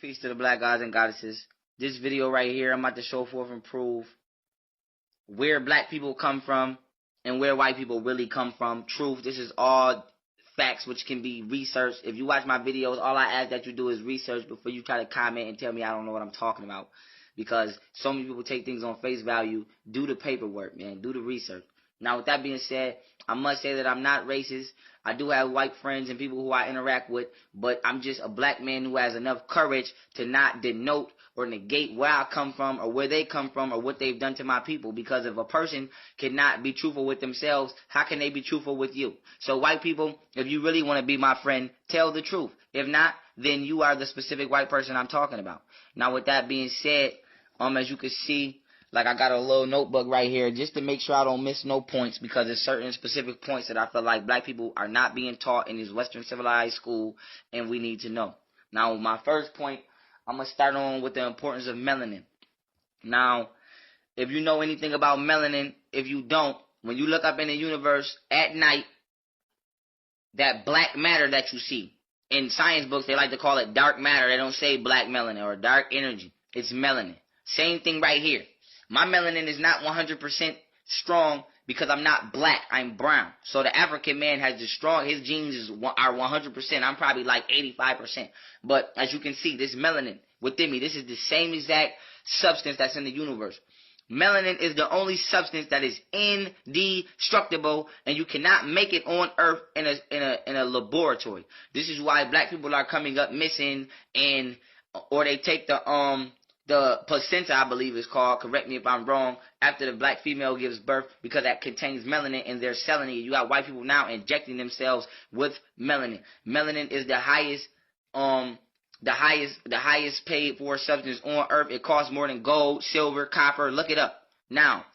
Peace to the black gods and goddesses. This video right here, I'm about to show forth and prove where black people come from and where white people really come from. Truth, this is all facts which can be researched. If you watch my videos, all I ask that you do is research before you try to comment and tell me I don't know what I'm talking about. Because so many people take things on face value. Do the paperwork, man. Do the research. Now, with that being said, I must say that I'm not racist. I do have white friends and people who I interact with, but I'm just a black man who has enough courage to not denote or negate where I come from or where they come from or what they've done to my people. Because if a person cannot be truthful with themselves, how can they be truthful with you? So white people, if you really want to be my friend, tell the truth. If not, then you are the specific white person I'm talking about. Now, with that being said, as you can see, like I got a little notebook right here just to make sure I don't miss no points, because there's certain specific points that I feel like black people are not being taught in this Western civilized school and we need to know. Now, my first point, I'm going to start on with the importance of melanin. Now, if you know anything about melanin, if you don't, when you look up in the universe at night, that black matter that you see, in science books they like to call it dark matter. They don't say black melanin or dark energy. It's melanin. Same thing right here. My melanin is not 100% strong because I'm not black. I'm brown. So the African man has the strong, his genes are 100%. I'm probably like 85%. But as you can see, this melanin within me, this is the same exact substance that's in the universe. Melanin is the only substance that is indestructible, and you cannot make it on Earth in a laboratory. This is why black people are coming up missing, or they take the placenta, I believe it's called, correct me if I'm wrong, after the black female gives birth, because that contains melanin and they're selling it. You got white people now injecting themselves with melanin. Melanin is the highest paid for substance on Earth. It costs more than gold, silver, copper. Look it up. Now,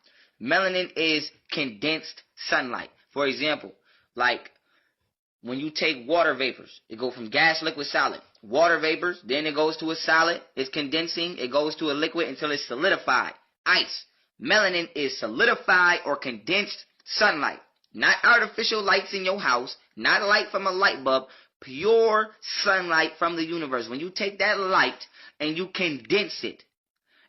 melanin is condensed sunlight. For example, like when you take water vapors, it goes from gas, liquid, solid. Water vapors, then it goes to a solid. It's condensing. It goes to a liquid until it's solidified. Ice. Melanin is solidified or condensed sunlight. Not artificial lights in your house. Not light from a light bulb. Pure sunlight from the universe. When you take that light and you condense it,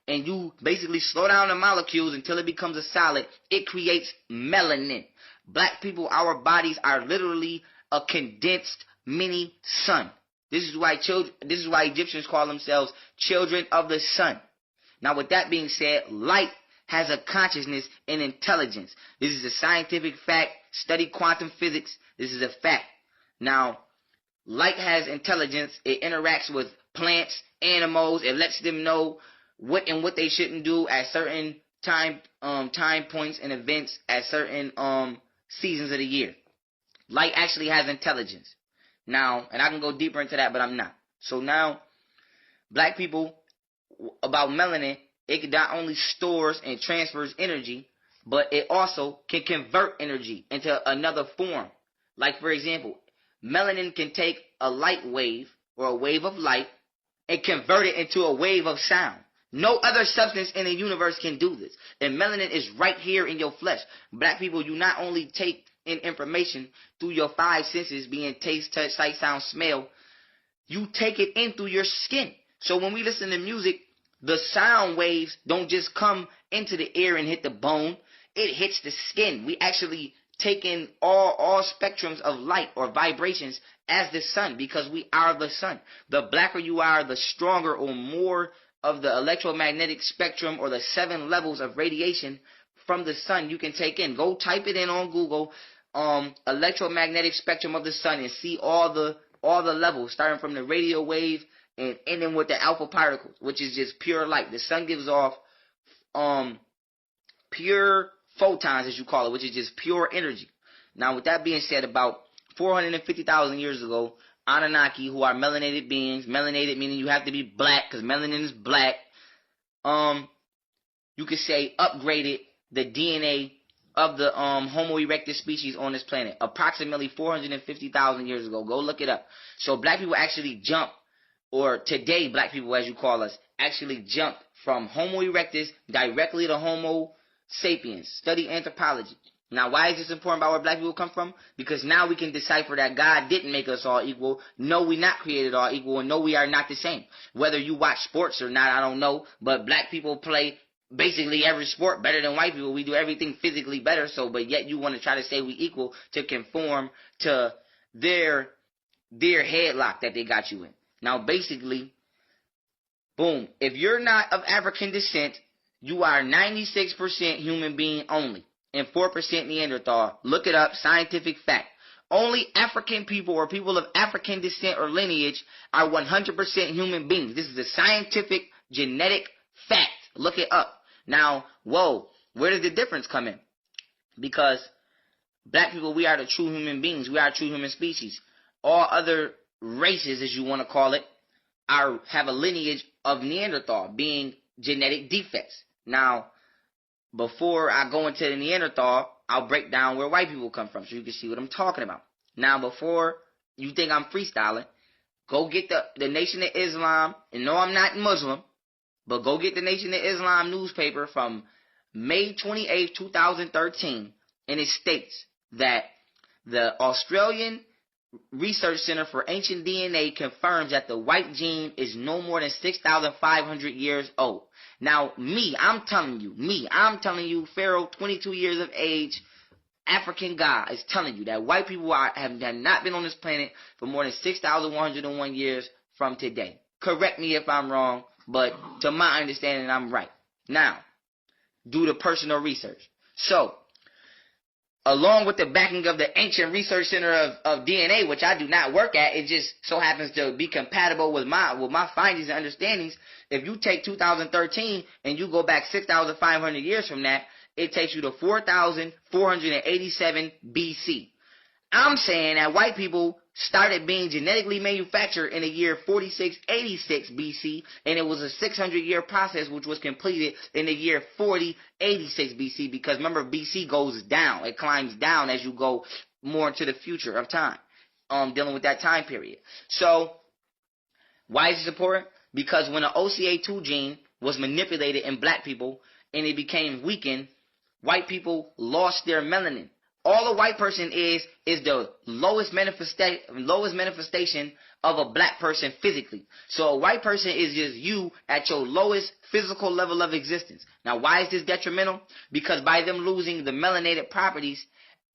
and you basically slow down the molecules until it becomes a solid, it creates melanin. Black people, our bodies are literally a condensed mini sun. This is why Egyptians call themselves children of the sun. Now, with that being said, light has a consciousness and intelligence. This is a scientific fact. Study quantum physics. This is a fact. Now, light has intelligence. It interacts with plants, animals. It lets them know what they shouldn't do at certain time points and events at certain seasons of the year. Light actually has intelligence. Now, and I can go deeper into that, but I'm not. So now, black people, about melanin, it not only stores and transfers energy, but it also can convert energy into another form. Like, for example, melanin can take a light wave or a wave of light and convert it into a wave of sound. No other substance in the universe can do this. And melanin is right here in your flesh. Black people, you not only take in information through your five senses, being taste, touch, sight, sound, smell, you take it in through your skin. So when we listen to music, the sound waves don't just come into the ear and hit the bone. It hits the skin. We actually take in all spectrums of light or vibrations as the sun, because we are the sun. The blacker you are, the stronger or more of the electromagnetic spectrum or the 7 levels of radiation from the sun you can take in. Go type it in on Google, electromagnetic spectrum of the sun, and see all the levels, starting from the radio wave and ending with the alpha particles, which is just pure light. The sun gives off pure photons, as you call it, which is just pure energy. Now, with that being said, about 450,000 years ago, Anunnaki, who are melanated beings, melanated meaning you have to be black because melanin is black, you could say upgraded the DNA of the Homo erectus species on this planet approximately 450,000 years ago. Go look it up. So black people actually jumped, or today black people, as you call us, actually jumped from Homo erectus directly to Homo sapiens. Study anthropology. Now, why is this important about where black people come from? Because now we can decipher that God didn't make us all equal. No, we not created all equal, and no, we are not the same. Whether you watch sports or not, I don't know, but black people play basically every sport better than white people. We do everything physically better, but yet you want to try to say we equal to conform to their headlock that they got you in. Now, basically, boom, if you're not of African descent, you are 96% human being only and 4% Neanderthal. Look it up, scientific fact. Only African people or people of African descent or lineage are 100% human beings. This is a scientific genetic fact. Look it up. Now, whoa, where does the difference come in? Because black people, we are the true human beings. We are a true human species. All other races, as you want to call it, have a lineage of Neanderthal, being genetic defects. Now, before I go into the Neanderthal, I'll break down where white people come from so you can see what I'm talking about. Now, before you think I'm freestyling, go get the Nation of Islam, and no, I'm not Muslim, but go get the Nation of Islam newspaper from May 28, 2013, and it states that the Australian Research Center for Ancient DNA confirms that the white gene is no more than 6,500 years old. Now, I'm telling you, Pharaoh, 22 years of age, African guy, is telling you that white people have not been on this planet for more than 6,101 years from today. Correct me if I'm wrong, but to my understanding, I'm right. Now, do the personal research. So, along with the backing of the Ancient Research Center of DNA, which I do not work at, it just so happens to be compatible with my findings and understandings. If you take 2013 and you go back 6,500 years from that, it takes you to 4,487 BC. I'm saying that white people started being genetically manufactured in the year 4686 BC, and it was a 600-year process which was completed in the year 4086 BC, because remember, BC goes down. It climbs down as you go more into the future of time, dealing with that time period. So, why is this important? Because when the OCA2 gene was manipulated in black people and it became weakened, white people lost their melanin. All a white person is the lowest manifestation of a black person physically. So a white person is just you at your lowest physical level of existence. Now, why is this detrimental? Because by them losing the melanated properties,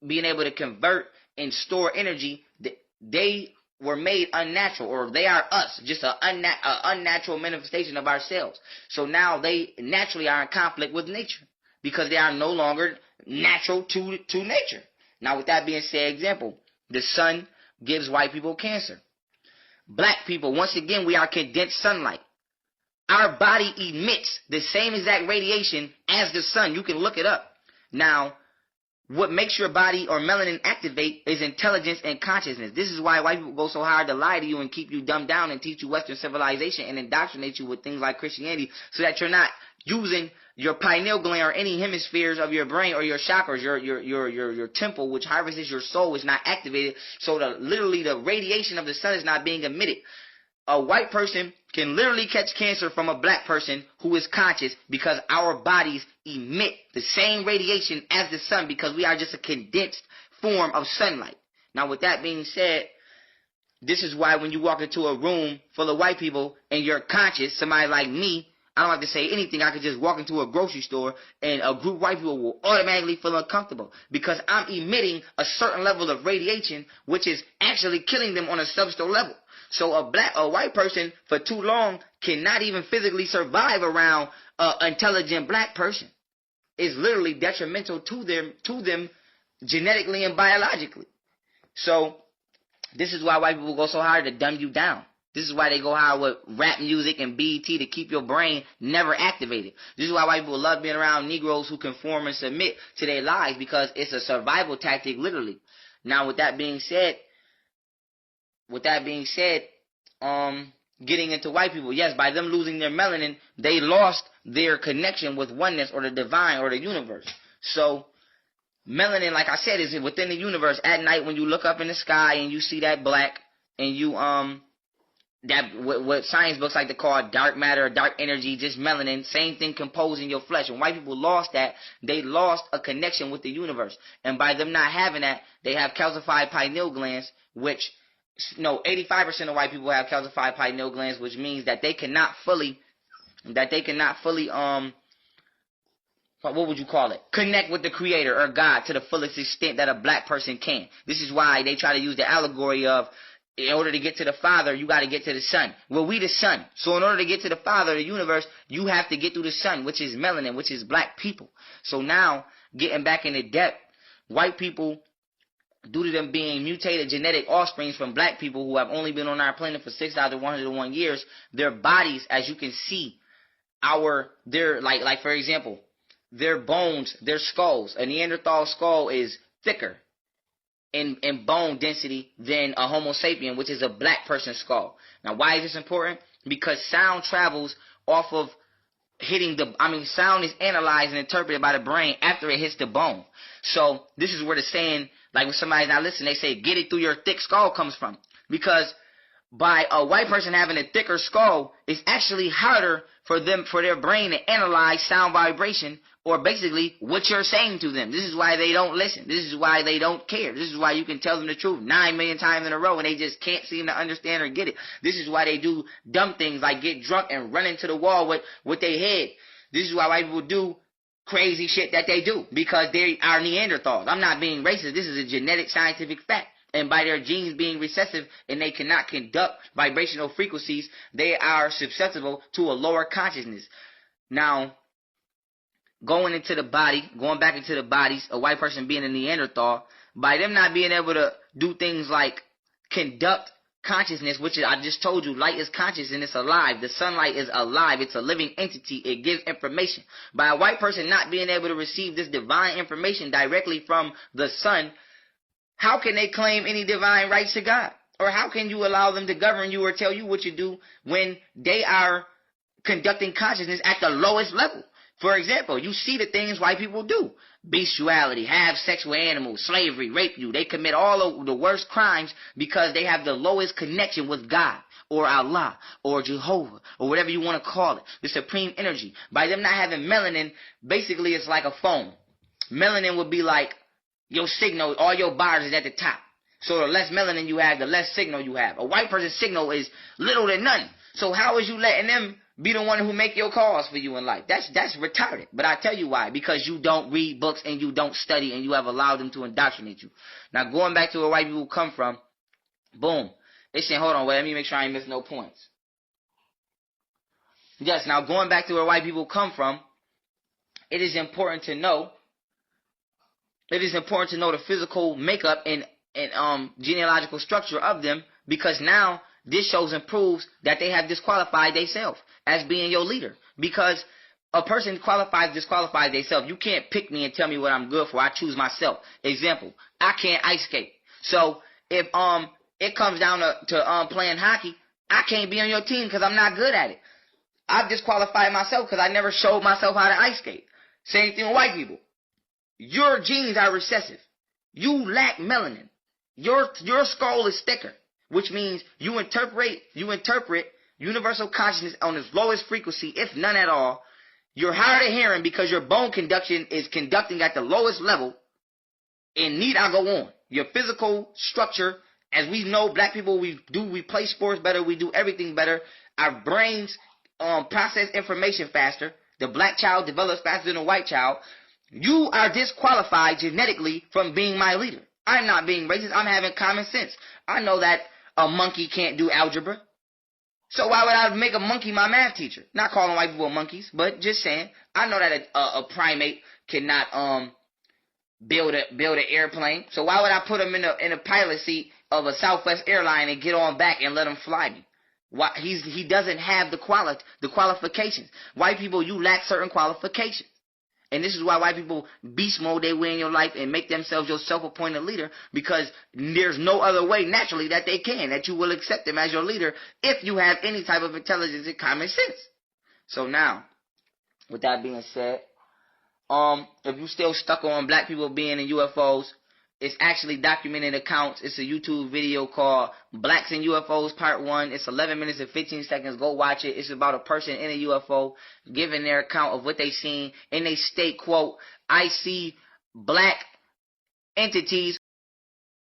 being able to convert and store energy, they were made unnatural, or they are us, just an unnatural manifestation of ourselves. So now they naturally are in conflict with nature, because they are no longer natural to nature. Now, with that being said, example, the sun gives white people cancer. Black people, once again, we are condensed sunlight. Our body emits the same exact radiation as the sun. You can look it up. Now, what makes your body or melanin activate is intelligence and consciousness. This is why white people go so hard to lie to you and keep you dumbed down and teach you Western civilization and indoctrinate you with things like Christianity, so that you're not using your pineal gland or any hemispheres of your brain or your chakras, your temple, which harvests your soul, is not activated. So literally the radiation of the sun is not being emitted. A white person can literally catch cancer from a black person who is conscious, because our bodies emit the same radiation as the sun, because we are just a condensed form of sunlight. Now, with that being said, this is why when you walk into a room full of white people and you're conscious, somebody like me, I don't have to say anything. I could just walk into a grocery store and a group of white people will automatically feel uncomfortable, because I'm emitting a certain level of radiation which is actually killing them on a substellar level. So a white person for too long cannot even physically survive around an intelligent black person. It's literally detrimental to them genetically and biologically. So this is why white people go so hard to dumb you down. This is why they go hard with rap music and BET to keep your brain never activated. This is why white people love being around Negroes who conform and submit to their lies, because it's a survival tactic, literally. Now, with that being said, getting into white people, yes, by them losing their melanin, they lost their connection with oneness or the divine or the universe. So, melanin, like I said, is within the universe. At night, when you look up in the sky and you see that black, and you what science books like to call dark matter or dark energy, just melanin, same thing composing your flesh. And white people lost that. They lost a connection with the universe. And by them not having that, they have calcified pineal glands, which, 85% of white people have calcified pineal glands, which means that they cannot fully, what would you call it? Connect with the creator or God to the fullest extent that a black person can. This is why they try to use the allegory of, in order to get to the Father, you got to get to the Son. Well, we the Son. So in order to get to the Father, the universe, you have to get through the Sun, which is melanin, which is black people. So now, getting back into depth, white people, due to them being mutated genetic offsprings from black people who have only been on our planet for 6,101 years, their bodies, as you can see, for example, their bones, their skulls, a Neanderthal skull is thicker in bone density than a Homo sapien, which is a black person's skull. Now, why is this important? Because sound travels off of sound is analyzed and interpreted by the brain after it hits the bone. So this is where the saying, like when somebody's not listening, they say, get it through your thick skull comes from. Because by a white person having a thicker skull, it's actually harder for their brain to analyze sound vibration, or basically what you're saying to them. This is why they don't listen. This is why they don't care. This is why you can tell them the truth 9 million times in a row and they just can't seem to understand or get it. This is why they do dumb things like get drunk and run into the wall with their head. This is why white people do crazy shit that they do, because they are Neanderthals. I'm not being racist. This is a genetic scientific fact. And by their genes being recessive and they cannot conduct vibrational frequencies, they are susceptible to a lower consciousness. Now, going back into the bodies, a white person being a Neanderthal, by them not being able to do things like conduct consciousness, which is, I just told you, light is conscious and it's alive. The sunlight is alive. It's a living entity. It gives information. By a white person not being able to receive this divine information directly from the sun, how can they claim any divine rights to God? Or how can you allow them to govern you or tell you what you do when they are conducting consciousness at the lowest level? For example, you see the things white people do. Bestiality, have sex with animals, slavery, rape you. They commit all of the worst crimes because they have the lowest connection with God or Allah or Jehovah or whatever you want to call it, the supreme energy. By them not having melanin, basically it's like a phone. Melanin would be like your signal, all your bars is at the top. So the less melanin you have, the less signal you have. A white person's signal is little to none. So how is you letting them be the one who make your calls for you in life? That's retarded. But I tell you why. Because you don't read books and you don't study and you have allowed them to indoctrinate you. Now going back to where white people come from, boom. They saying, hold on, wait, let me make sure I ain't miss no points. Yes, now going back to where white people come from, it is important to know the physical makeup and genealogical structure of them, because now this shows and proves that they have disqualified themselves as being your leader. Because a person disqualifies themselves. You can't pick me and tell me what I'm good for. I choose myself. Example, I can't ice skate. So if it comes down to playing hockey, I can't be on your team because I'm not good at it. I've disqualified myself because I never showed myself how to ice skate. Same thing with white people. Your genes are recessive. You lack melanin. Your skull is thicker, which means you interpret universal consciousness on its lowest frequency, if none at all. You're hard of hearing because your bone conduction is conducting at the lowest level. And need I go on? Your physical structure, as we know, black people, we play sports better, we do everything better. Our brains process information faster. The black child develops faster than the white child. You are disqualified genetically from being my leader. I'm not being racist. I'm having common sense. I know that a monkey can't do algebra. So why would I make a monkey my math teacher? Not calling white people monkeys, but just saying. I know that a primate cannot build an airplane. So why would I put him in a pilot seat of a Southwest airline and get on back and let him fly me? Why he doesn't have the qualifications. White people, you lack certain qualifications. And this is why white people beast mode their way in your life and make themselves your self-appointed leader, because there's no other way naturally that you will accept them as your leader if you have any type of intelligence and common sense. So now, with that being said, if you still stuck on black people being in UFOs, It's actually documented accounts. It's a YouTube video called Blacks and UFOs Part 1. It's 11 minutes and 15 seconds. Go watch it. It's about a person in a UFO giving their account of what they seen. And they state, quote, I see black entities